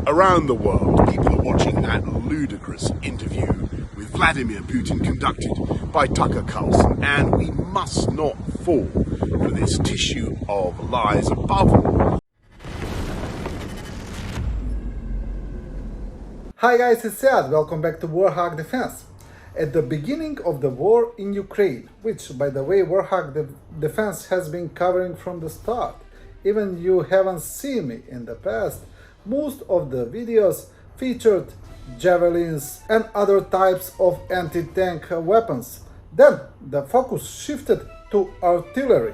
Around the world, people are watching that ludicrous interview with Vladimir Putin conducted by Tucker Carlson, and we must not fall for this tissue of lies. Above all, Hi guys, it's Ed. Welcome back to Warthog Defense. At the beginning of the war in Ukraine, which by the way Warthog Defense has been covering from the start, even you haven't seen me in the past, most of the videos featured javelins and other types of anti-tank weapons. Then the focus shifted to artillery.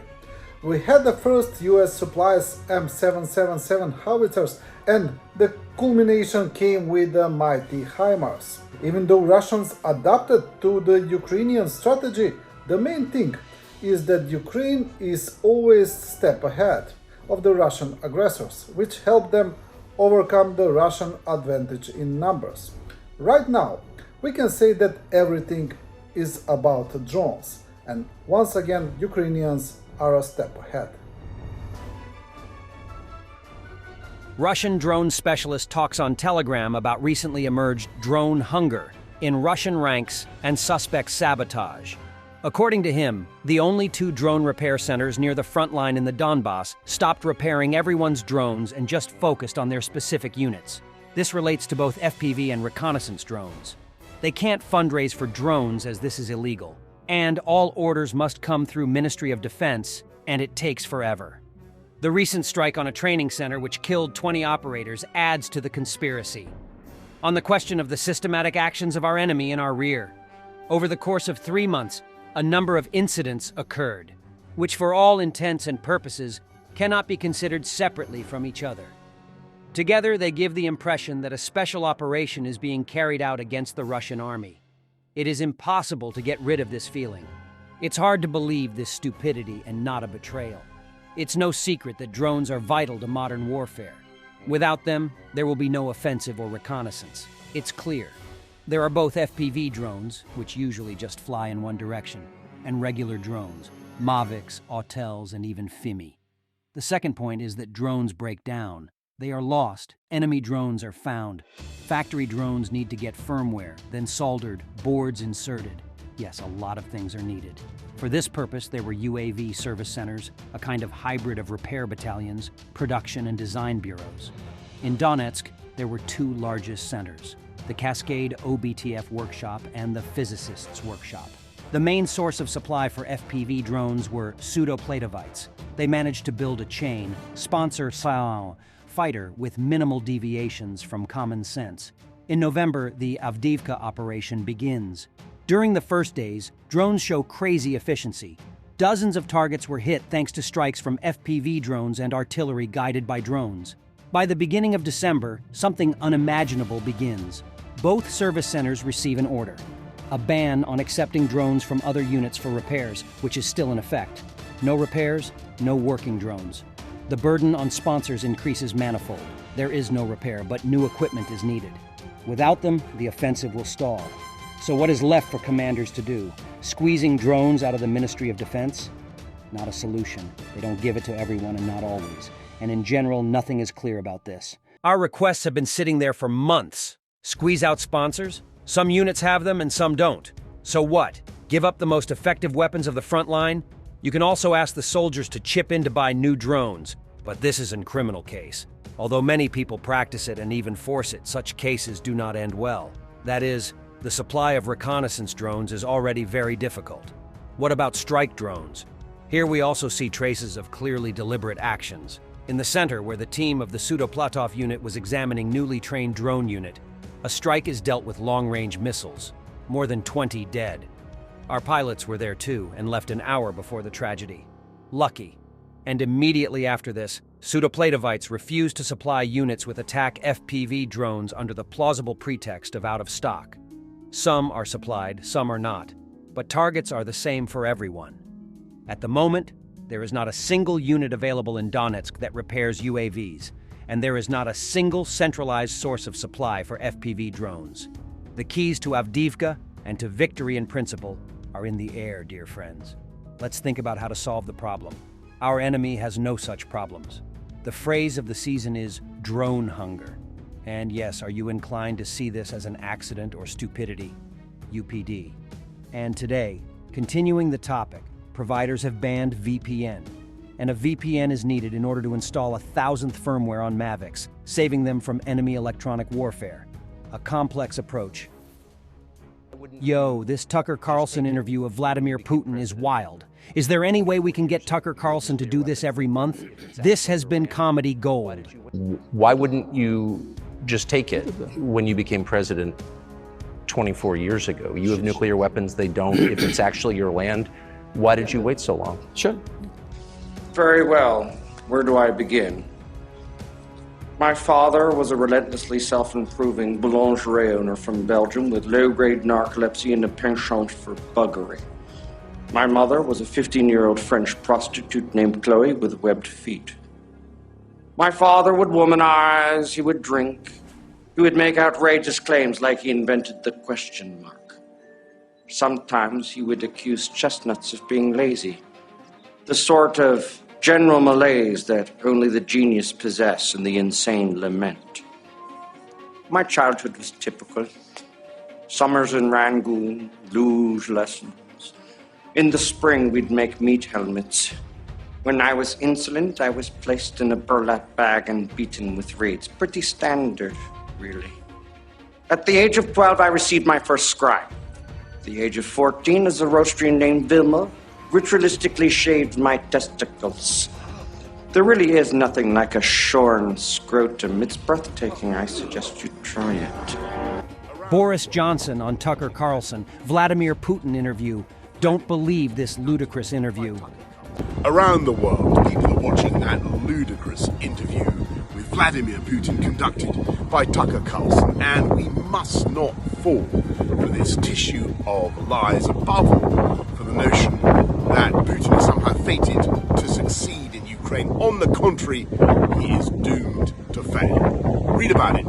We had the first US supplies M777 howitzers, and the culmination came with the mighty HIMARS. Even though Russians adapted to the Ukrainian strategy, the main thing is that Ukraine is always a step ahead of the Russian aggressors, which helped them overcome the Russian advantage in numbers. Right now, we can say that everything is about drones, and once again, Ukrainians are a step ahead. Russian drone specialist talks on Telegram about recently emerged drone hunger in Russian ranks and suspect sabotage. According to him, the only 2 drone repair centers near the front line in the Donbass stopped repairing everyone's drones and just focused on their specific units. This relates to both FPV and reconnaissance drones. They can't fundraise for drones as this is illegal, and all orders must come through Ministry of Defense, and it takes forever. The recent strike on a training center which killed 20 operators adds to the conspiracy. On the question of the systematic actions of our enemy in our rear, over the course of 3 months, a number of incidents occurred, which for all intents and purposes cannot be considered separately from each other. Together, they give the impression that a special operation is being carried out against the Russian army. It is impossible to get rid of this feeling. It's hard to believe this stupidity and not a betrayal. It's no secret that drones are vital to modern warfare. Without them, there will be no offensive or reconnaissance. It's clear. There are both FPV drones, which usually just fly in one direction, and regular drones, Mavics, Autels, and even FIMI. The second point is that drones break down. They are lost, enemy drones are found. Factory drones need to get firmware, then soldered, boards inserted. Yes, a lot of things are needed. For this purpose, there were UAV service centers, a kind of hybrid of repair battalions, production and design bureaus. In Donetsk, there were 2 largest centers, the Cascade OBTF workshop and the Physicists workshop. The main source of supply for FPV drones were pseudo-platovites. They managed to build a chain, Pantsir-S fighter with minimal deviations from common sense. In November, the Avdiivka operation begins. During the first days, drones show crazy efficiency. Dozens of targets were hit thanks to strikes from FPV drones and artillery guided by drones. By the beginning of December, something unimaginable begins. Both service centers receive an order: a ban on accepting drones from other units for repairs, which is still in effect. No repairs, no working drones. The burden on sponsors increases manifold. There is no repair, but new equipment is needed. Without them, the offensive will stall. So what is left for commanders to do? Squeezing drones out of the Ministry of Defense? Not a solution. They don't give it to everyone and not always. And in general, nothing is clear about this. Our requests have been sitting there for months. Squeeze out sponsors? Some units have them and some don't. So what? Give up the most effective weapons of the front line? You can also ask the soldiers to chip in to buy new drones. But this is a criminal case. Although many people practice it and even force it, such cases do not end well. That is, the supply of reconnaissance drones is already very difficult. What about strike drones? Here we also see traces of clearly deliberate actions. In the center, where the team of the Pseudoplatov unit was examining newly trained drone unit, a strike is dealt with long-range missiles. More than 20 dead. Our pilots were there too and left an hour before the tragedy. Lucky. And immediately after this, Pseudoplatovites refused to supply units with attack FPV drones under the plausible pretext of out of stock. Some are supplied, some are not, but targets are the same for everyone. At the moment, there is not a single unit available in Donetsk that repairs UAVs, and there is not a single centralized source of supply for FPV drones. The keys to Avdiivka and to victory in principle are in the air, dear friends. Let's think about how to solve the problem. Our enemy has no such problems. The phrase of the season is drone hunger. And yes, are you inclined to see this as an accident or stupidity? UPD. And today, continuing the topic, providers have banned VPN. And a VPN is needed in order to install a 1,000th firmware on Mavics, saving them from enemy electronic warfare. A complex approach. Yo, this Tucker Carlson interview of Vladimir Putin is wild. Is there any way we can get Tucker Carlson to do this every month? This has been comedy gold. Why wouldn't you just take it when you became president 24 years ago? You have nuclear weapons, they don't. If it's actually your land, why did you wait so long? Sure. Very well. Where do I begin? My father was a relentlessly self-improving boulangerie owner from Belgium with low-grade narcolepsy and a penchant for buggery. My mother was a 15-year-old French prostitute named Chloe with webbed feet. My father would womanize, he would drink, he would make outrageous claims like he invented the question mark. Sometimes he would accuse chestnuts of being lazy, the sort of general malaise that only the genius possess and the insane lament. My childhood was typical. Summers in Rangoon, luge lessons. In the spring, we'd make meat helmets. When I was insolent, I was placed in a burlap bag and beaten with reeds. Pretty standard, really. At the age of 12, I received my first scribe. At the age of 14, as a roastery named Vilma ritualistically shaved my testicles. There really is nothing like a shorn scrotum. It's breathtaking. I suggest you try it. Boris Johnson on Tucker Carlson, Vladimir Putin interview. Don't believe this ludicrous interview. Around the world, people are watching that ludicrous interview with Vladimir Putin conducted by Tucker Carlson, and we must not fall for this tissue of lies, above all for the notion that Putin is somehow fated to succeed in Ukraine. On the contrary, he is doomed to fail. Read about it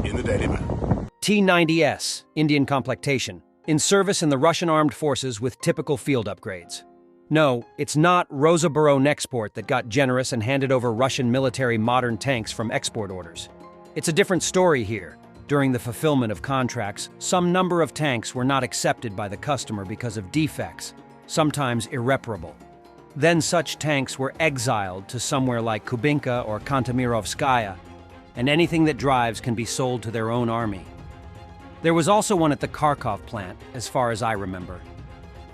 in the Daily Mail. T-90S, Indian complectation, in service in the Russian armed forces with typical field upgrades. No, it's not Rosa Baronexport that got generous and handed over Russian military modern tanks from export orders. It's a different story here. During the fulfillment of contracts, some number of tanks were not accepted by the customer because of defects, sometimes irreparable. Then such tanks were exiled to somewhere like Kubinka or Kantemirovskaya, and anything that drives can be sold to their own army. There was also one at the Kharkov plant, as far as I remember.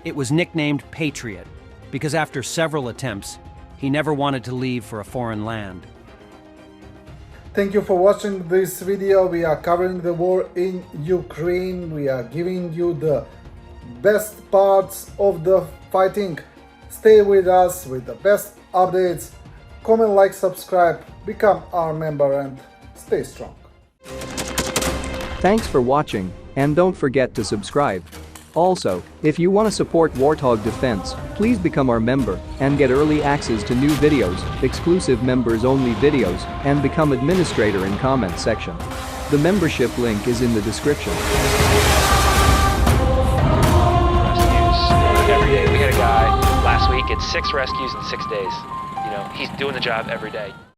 It was nicknamed Patriot, because after several attempts, he never wanted to leave for a foreign land. Thank you for watching this video. We are covering the war in Ukraine. We are giving you the best parts of the fighting. Stay with us with the best updates. Comment, like, subscribe, become our member, and stay strong. Thanks for watching, and don't forget to subscribe. Also, if you want to support Warthog Defense, please become our member and get early access to new videos, exclusive members-only videos, and become administrator in comment section. The membership link is in the description. Rescues every day. We had a guy last week at 6 rescues in 6 days. You know, he's doing the job every day.